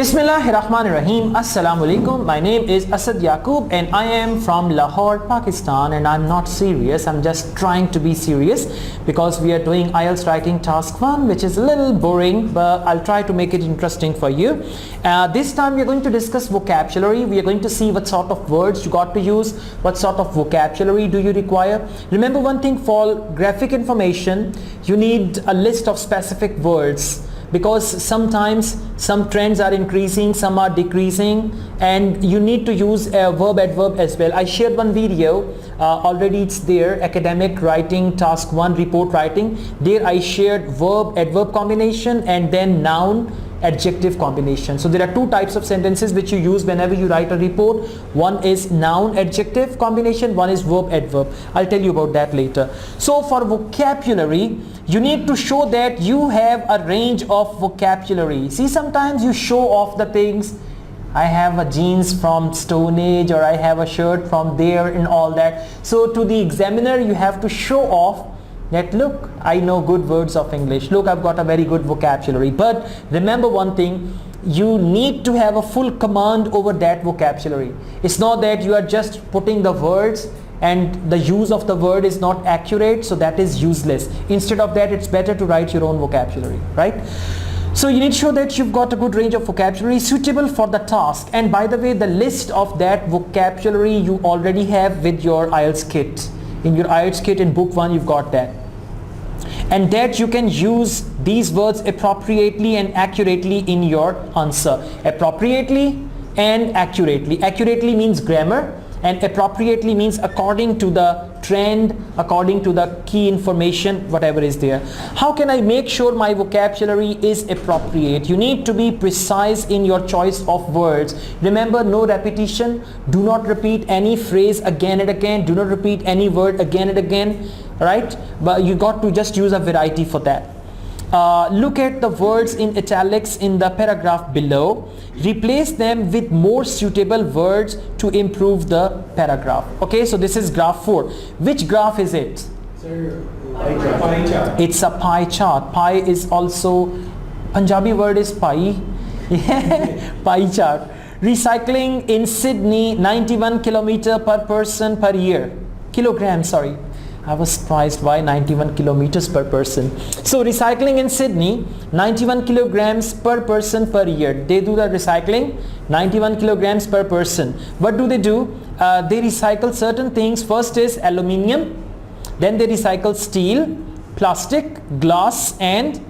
Bismillahirrahmanirrahim. Assalamu alaikum. My name is Asad Yaqub and I am from Lahore, Pakistan, and I'm not serious. I'm just trying to be serious because we are doing IELTS writing task 1, which is a little boring, but I'll try to make it interesting for you. This time we are going to discuss vocabulary. We are going to see what sort of words you got to use, what sort of vocabulary do you require. Remember one thing, for graphic information you need a list of specific words, because sometimes some trends are increasing, some are decreasing, and you need to use a verb adverb as well. I shared one video, already it's there, academic writing task 1 report writing. There I shared verb adverb combination and then noun adjective combination. So there are two types of sentences which you use whenever you write a report. One is noun adjective combination, one is verb adverb. I'll tell you about that later. So for vocabulary, you need to show that you have a range of vocabulary. See, sometimes you show off the things. I have a jeans from Stone Age, or I have a shirt from there, and all that. So to the examiner you have to show off that, look, I know good words of English, look, I've got a very good vocabulary. But remember one thing, you need to have a full command over that vocabulary. It's not that you are just putting the words and the use of the word is not accurate, so that is useless. Instead of that, it's better to write your own vocabulary, right? So you need to show that you've got a good range of vocabulary suitable for the task. And by the way, the list of that vocabulary you already have with your IELTS kit. In your IELTS kit in book 1 you've got that. And that you can use these words appropriately and accurately in your answer. Appropriately and accurately. Accurately means grammar, and appropriately means according to the trend, according to the key information, whatever is there. How can I make sure my vocabulary is appropriate? You need to be precise in your choice of words. Remember, no repetition. Do not repeat any phrase again and again. Do not repeat any word again and again, right? But you got to just use a variety for that. Look at the words in italics in the paragraph below. Replace them with more suitable words to improve the paragraph. Okay, so this is graph 4. Which graph is it? Sir, pie chart. It's a pie chart. Pie is also, Punjabi word is pie. Pie chart. Recycling in Sydney, 91 kilometer per person per year. Kilogram, sorry. I was surprised, why 91 kilometers per person. So recycling in Sydney, 91 kilograms per person per year. They do the recycling, 91 kilograms per person. What do? They recycle certain things. First is aluminium, then they recycle steel, plastic, glass, and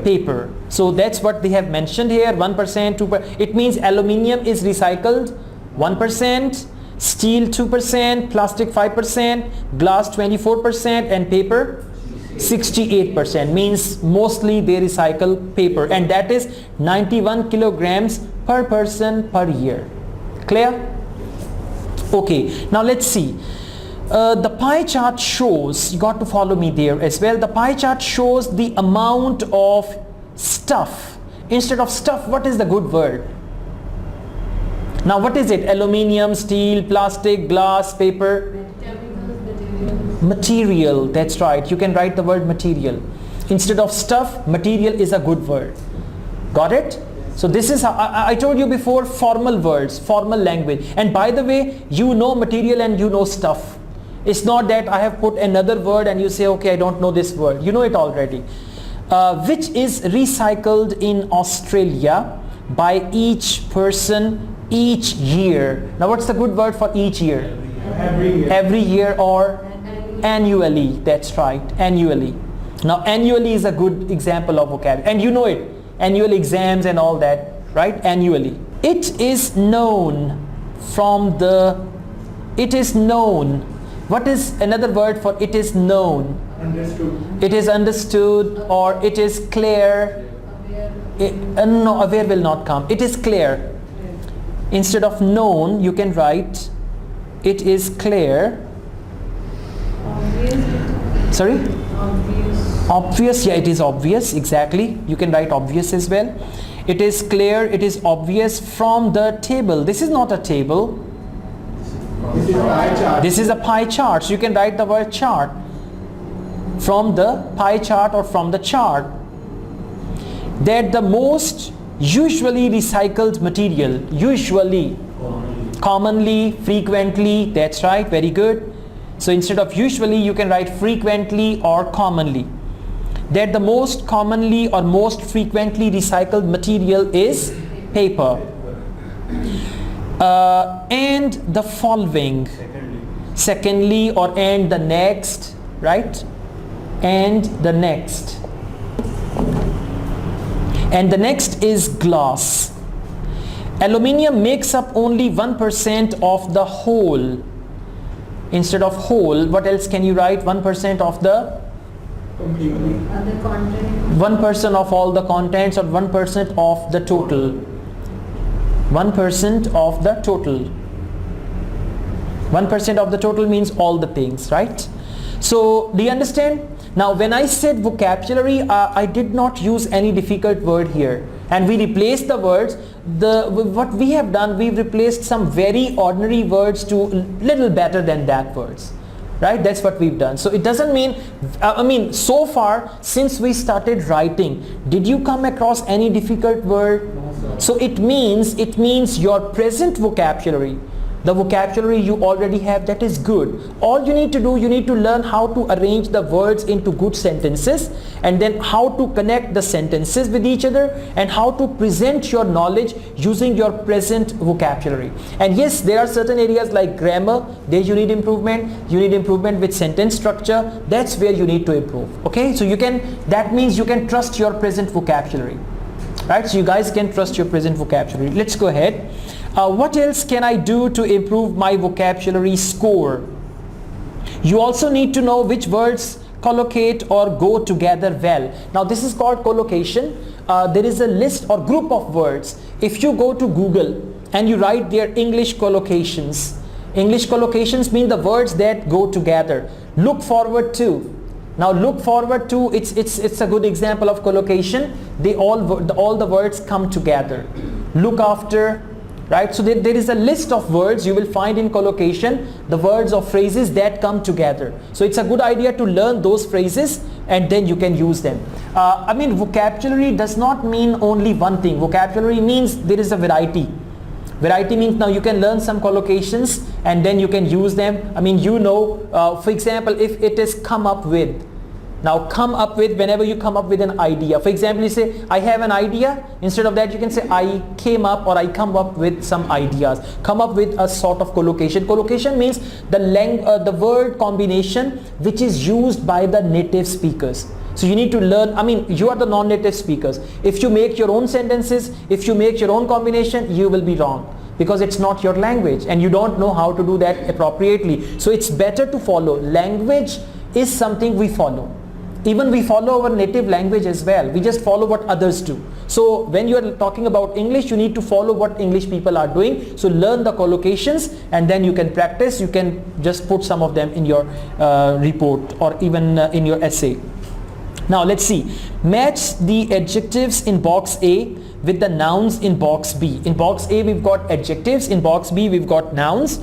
paper. So that's what they have mentioned here, 1%, 2%. It means aluminium is recycled 1%, steel 2%, plastic 5%, glass 24%, and paper 68%. Means mostly they recycle paper, and that is 91 kilograms per person per year. Clear? Okay, now let's see. The pie chart shows, you got to follow me there as well. The pie chart shows the amount of stuff. Instead of stuff, what is the good word? Now what is it? Aluminium, steel, plastic, glass, paper? Material. That's right. You can write the word material. Instead of stuff, material is a good word. Got it? So this is how I told you before, formal words, formal language. And by the way, you know material and you know stuff. It's not that I have put another word and you say, okay, I don't know this word. You know it already. Which is recycled in Australia by each person each year. Now what's the good word for each year? Every year. Every year, or annually. That's right, annually. Now annually is a good example of vocabulary, and you know it, annual exams and all that, right? Annually. It is known from the, it is known. What is another word for it is known? Understood. It is understood, or it is clear. No, aware will not come. It is clear. Instead of known, you can write it is clear. Obvious. Sorry? Obvious. Obvious, yeah, it is obvious, exactly. You can write obvious as well. It is clear, it is obvious from the table. This is not a table. This is a pie chart. This is a pie chart. So you can write the word chart. From the pie chart or from the chart. That the most Usually recycled material. Usually. Commonly, frequently. That's right, very good. So instead of usually, you can write frequently or commonly. That the most commonly or most frequently recycled material is paper. And the following. Secondly, or and the next, right? And the next. And the next is glass. Aluminium makes up only 1% of the whole. Instead of whole, what else can you write? 1% of the Completely. 1% of all the contents, or 1% of the total. 1% of the total. 1% of the total means all the things, right? So do you understand? Now when I said vocabulary, I did not use any difficult word here, and we replaced the words. What we have done, we've replaced some very ordinary words to little better than that words, right? That's what we've done. So it doesn't mean, so far since we started writing, did you come across any difficult word? So it means your present vocabulary, the vocabulary you already have, that is good. All you need to do, you need to learn how to arrange the words into good sentences, and then how to connect the sentences with each other, and how to present your knowledge using your present vocabulary. And yes, there are certain areas like grammar, there you need improvement. You need improvement with sentence structure. That's where you need to improve. Okay, so that means you can trust your present vocabulary, right? So you guys can trust your present vocabulary. Let's go ahead. What else can I do to improve my vocabulary score? You also need to know which words collocate or go together well. Now this is called collocation. There is a list or group of words. If you go to Google and you write there English collocations, English collocations mean the words that go together. Look forward to. Now look forward to, it's a good example of collocation. All the words come together. Look after, right? So there is a list of words you will find in collocation, the words or phrases that come together. So it's a good idea to learn those phrases, and then you can use them. Vocabulary does not mean only one thing. Vocabulary means there is a variety. Variety means now you can learn some collocations and then you can use them. For example, if it is come up with. Now come up with, whenever you come up with an idea. For example, you say, I have an idea. Instead of that, you can say, I came up, or I come up with some ideas. Come up with a sort of collocation. Collocation means the word combination which is used by the native speakers. So you need to learn, you are the non-native speakers. If you make your own sentences, if you make your own combination, you will be wrong, because it's not your language and you don't know how to do that appropriately. So it's better to follow. Language is something we follow. Even we follow our native language as well. We just follow what others do. So when you are talking about English, you need to follow what English people are doing. So learn the collocations, and then you can practice. You can just put some of them in your report, or even in your essay. Now let's see. Match the adjectives in box A with the nouns in box B. In box A we've got adjectives, in box B we've got nouns.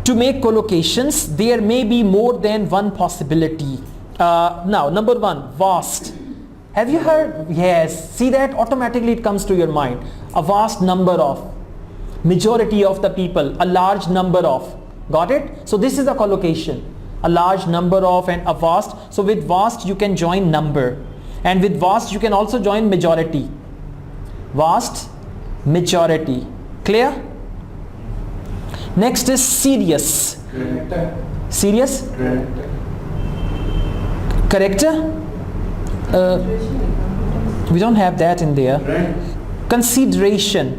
To make collocations, there may be more than one possibility. Now number one, vast. Have you heard? Yes, see that? Automatically it comes to your mind. A vast number of, majority of the people, a large number of. Got it? So this is a collocation. A large number of and a vast. So with vast you can join number, and with vast you can also join majority. Vast, majority. Clear? Next is serious. Serious? Character? We don't have that in there. Consideration.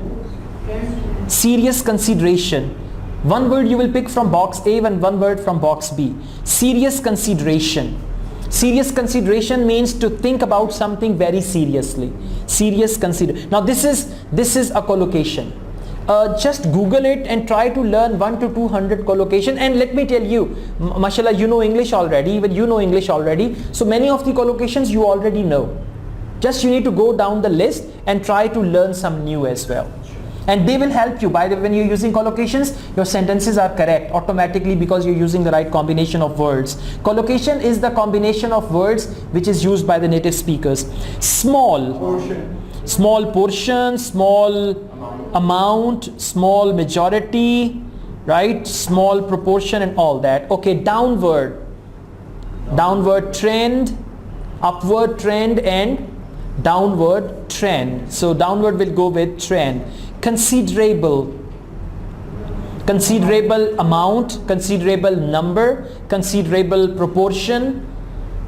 Serious consideration. One word you will pick from box A and one word from box B. Serious consideration. Serious consideration means to think about something very seriously. Serious consideration. Now this is a collocation. Just Google it and try to learn 1 to 200 collocation, and let me tell you, mashallah, you know English already. Even you know English already. So many of the collocations you already know. Just you need to go down the list and try to learn some new as well. and they will help you. By the way, when you're using collocations, your sentences are correct automatically because you're using the right combination of words. Collocation is the combination of words which is used by the native speakers. Small portion, small amount, small majority, right? Small proportion and all that. Okay, downward trend, upward trend and downward trend. So downward will go with trend. Considerable amount, considerable number, considerable proportion.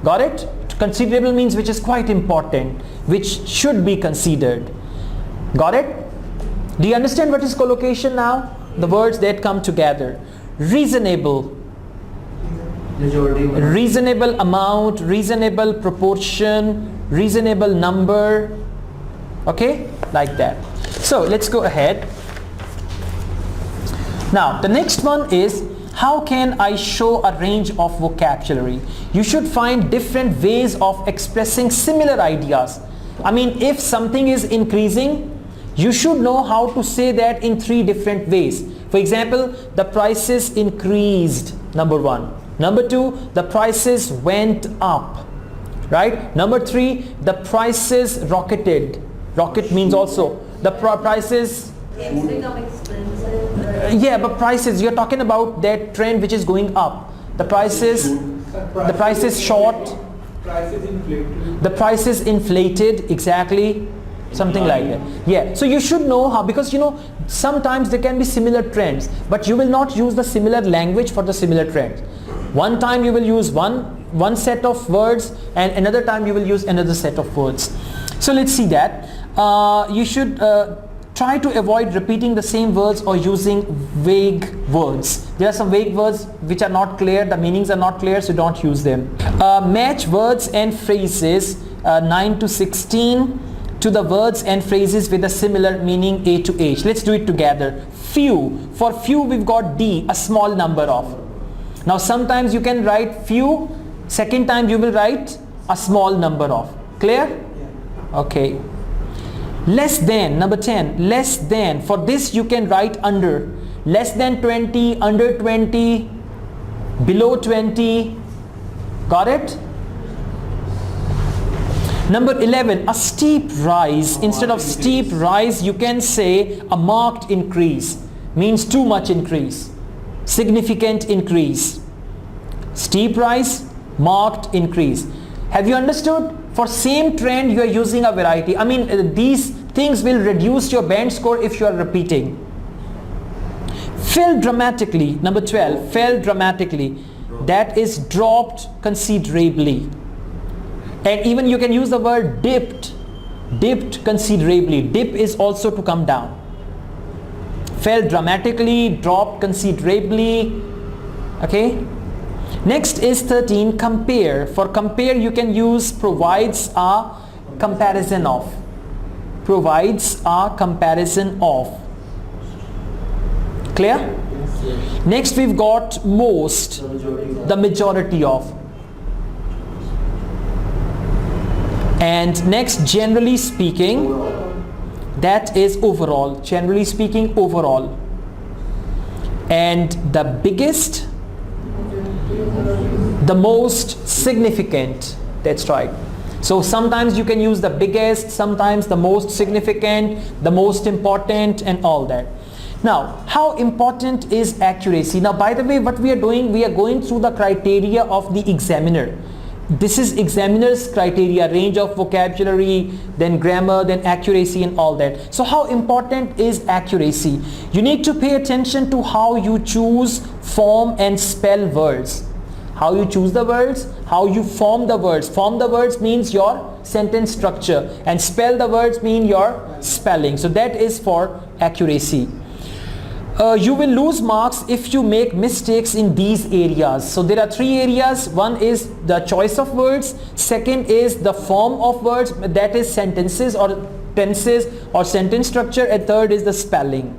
Got it? Considerable means which is quite important, which should be considered. Got it? Do you understand what is collocation now? The words that come together. Reasonable amount, reasonable proportion, reasonable number. Okay, like that. So let's go ahead. Now the next one is, how can I show a range of vocabulary? You should find different ways of expressing similar ideas. I mean, if something is increasing, you should know how to say that in 3 different ways. For example, the prices increased, number 1. Number 2, the prices went up, right? Number 3, the prices rocketed. Rocket means also the prices. It's become expensive. Yeah, but prices, you're talking about that trend which is going up. The prices short. The prices inflated, exactly. Something like that. Yeah, so you should know how, because you know sometimes there can be similar trends, but you will not use the similar language for the similar trends. One time you will use one set of words, and another time you will use another set of words. So let's see that. You should try to avoid repeating the same words or using vague words. There are some vague words which are not clear, the meanings are not clear, so don't use them. Match words and phrases 9 to 16 to the words and phrases with a similar meaning A to H. Let's do it together. Few. For few we've got D, a small number of. Now sometimes you can write few, second time you will write a small number of. Clear? Okay. Less than, number 10, less than. For this you can write under. Less than 20, under 20, below 20. Got it? Number 11, a steep rise. Instead of steep rise, you can say a marked increase. Means too much increase. Significant increase. Steep rise, marked increase. Have you understood? For same trend, you are using a variety. I mean, these things will reduce your band score if you are repeating. Fell dramatically. Number 12, fell dramatically. That is dropped considerably. And even you can use the word dipped. Dipped considerably. Dip is also to come down. Fell dramatically, dropped considerably. Okay. Next is 13, compare. For compare you can use provides a comparison of. Provides a comparison of. Clear? Next we've got most, the majority of. And next, generally speaking, that is overall. Generally speaking, overall. And the biggest, the most significant. That's right. So sometimes you can use the biggest, sometimes the most significant, the most important, and all that. Now, how important is accuracy? Now, by the way, what we are doing, we are going through the criteria of the examiner. This is examiner's criteria, range of vocabulary, then grammar, then accuracy and all that. So how important is accuracy? You need to pay attention to how you choose, form and spell words. How you choose the words, how you form the words. Form the words means your sentence structure, and spell the words mean your spelling. So that is for accuracy. You will lose marks if you make mistakes in these areas. So there are 3 areas. One is the choice of words. Second is the form of words, that is sentences or tenses or sentence structure. And third is the spelling.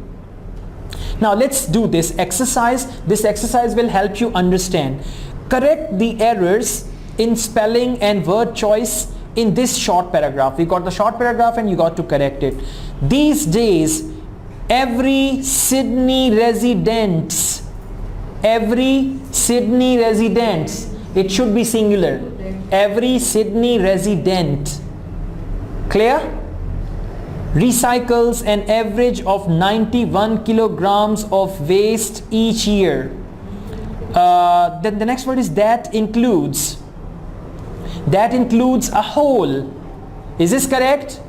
Now let's do this exercise. This exercise will help you understand. Correct the errors in spelling and word choice in this short paragraph. We got the short paragraph and you got to correct it. These days, every Sydney residents, it should be singular, every Sydney resident, clear, recycles an average of 91 kilograms of waste each year. Then the next word is that includes a whole. Is this correct?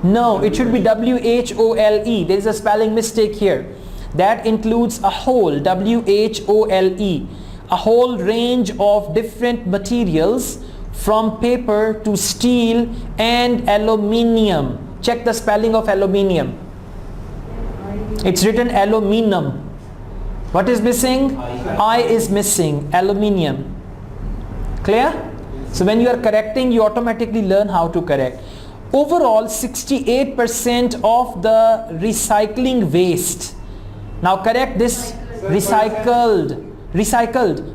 No, it should be W-H-O-L-E. There is a spelling mistake here. That includes a whole, W-H-O-L-E, a whole range of different materials from paper to steel and aluminium. Check the spelling of aluminium. It's written aluminum. What is missing? I is missing. Aluminium. Clear? So when you are correcting, you automatically learn how to correct. Overall, 68% of the recycling waste. Now correct this recycled.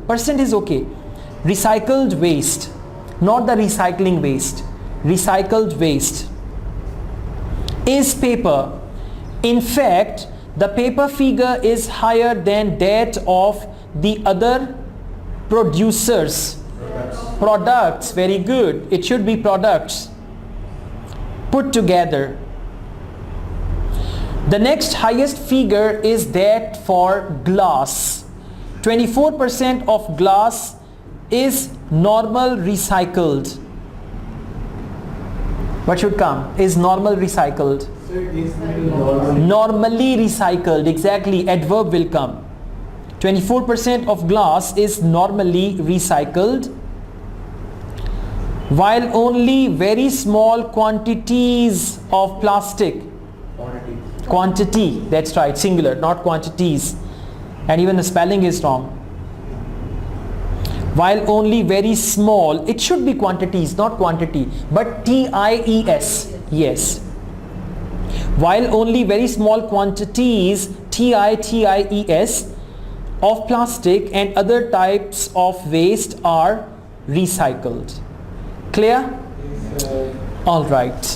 Percent is okay. Recycled waste, not the recycling waste. Recycled waste is paper. In fact, the paper figure is higher than that of the other producers. Products, very good. It should be products put together. The next highest figure is that for glass. 24% of glass is normal recycled. What should come? Is normal recycled. Normally recycled, exactly, adverb will come. 24% of glass is normally recycled, while only very small quantities of plastic, quantity, that's right, singular, not quantities, and even the spelling is wrong. While only very small, it should be quantities, not quantity, but T-I-E-S, yes. While only very small quantities, T-I-T-I-E-S, of plastic and other types of waste are recycled. Clear? All right.